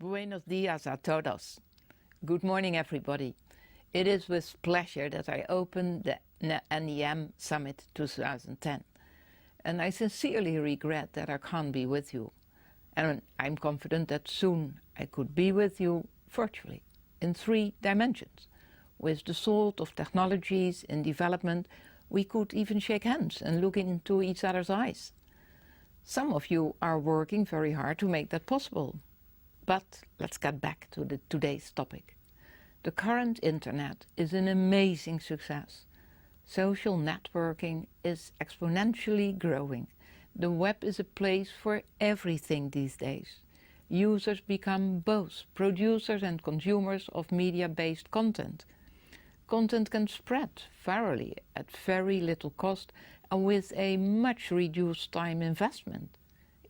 Buenos dias a todos. Good morning, everybody. It is with pleasure that I open the NEM Summit 2010. And I sincerely regret that I can't be with you. And I'm confident that soon I could be with you virtually in 3 dimensions. With the sort of technologies in development, we could even shake hands and look into each other's eyes. Some of you are working very hard to make that possible. But let's get back to today's topic. The current internet is an amazing success. Social networking is exponentially growing. The web is a place for everything these days. Users become both producers and consumers of media-based content. Content can spread virally at very little cost and with a much reduced time investment.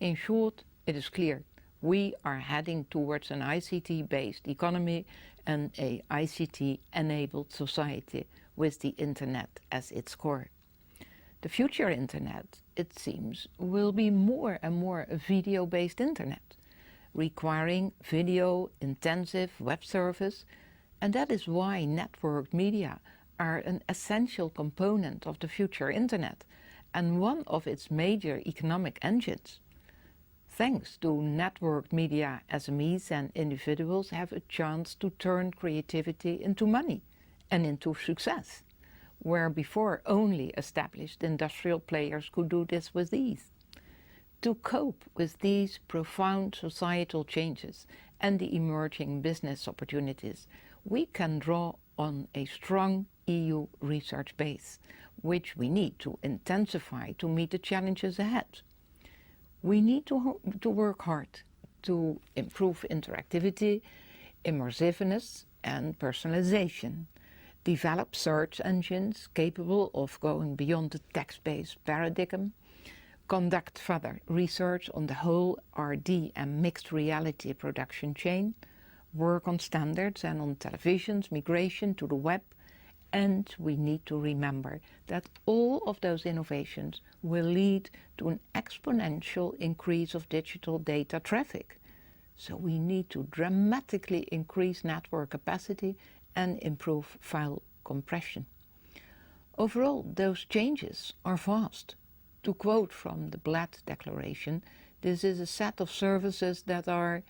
In short, it is clear. We are heading towards an ICT-based economy and a ICT-enabled society with the internet as its core. The future internet, it seems, will be more and more a video-based internet, requiring video-intensive web service, and that is why networked media are an essential component of the future internet and one of its major economic engines. Thanks to networked media, SMEs and individuals have a chance to turn creativity into money and into success, where before only established industrial players could do this with ease. To cope with these profound societal changes and the emerging business opportunities, we can draw on a strong EU research base, which we need to intensify to meet the challenges ahead. We need to work hard to improve interactivity, immersiveness and personalization, develop search engines capable of going beyond the text-based paradigm, conduct further research on the whole RD and mixed reality production chain, work on standards and on television's migration to the web, and we need to remember that all of those innovations will lead to an exponential increase of digital data traffic. So we need to dramatically increase network capacity and improve file compression. Overall, those changes are vast. To quote from the Blatt Declaration, this is a set of services that are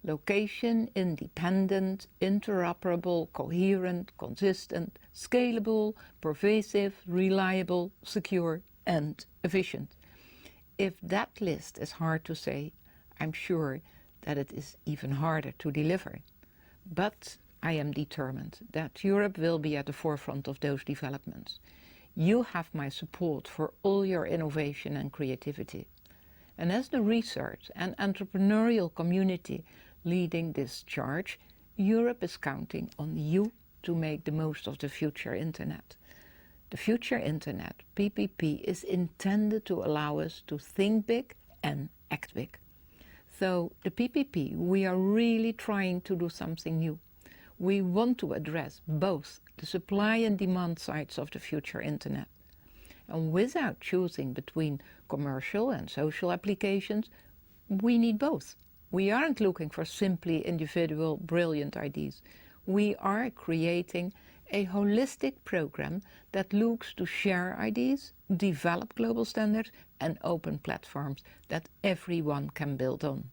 location-independent, interoperable, coherent, consistent, scalable, pervasive, reliable, secure, and efficient. If that list is hard to say, I'm sure that it is even harder to deliver. But I am determined that Europe will be at the forefront of those developments. You have my support for all your innovation and creativity. And as the research and entrepreneurial community leading this charge, Europe is counting on you to make the most of the future internet. The future internet, PPP, is intended to allow us to think big and act big. So the PPP, we are really trying to do something new. We want to address both the supply and demand sides of the future internet. And without choosing between commercial and social applications, we need both. We aren't looking for simply individual brilliant ideas. We are creating a holistic program that looks to share ideas, develop global standards and open platforms that everyone can build on.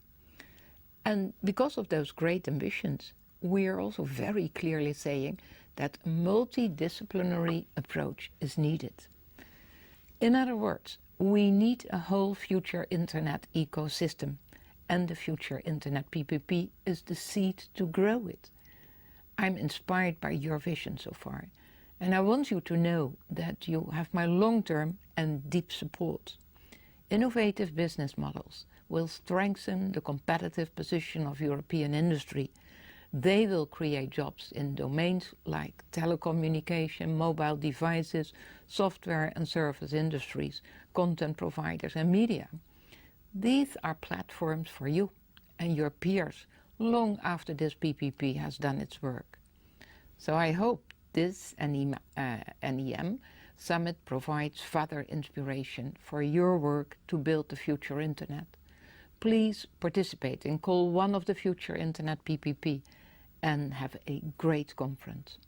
And because of those great ambitions, we are also very clearly saying that a multidisciplinary approach is needed. In other words, we need a whole future internet ecosystem, and the future internet PPP is the seed to grow it. I'm inspired by your vision so far, and I want you to know that you have my long-term and deep support. Innovative business models will strengthen the competitive position of European industry. They will create jobs in domains like telecommunication, mobile devices, software and service industries, content providers and media. These are platforms for you and your peers long after this PPP has done its work. So I hope this NEM Summit provides further inspiration for your work to build the future internet. Please participate and call one of the future Internet PPP and have a great conference.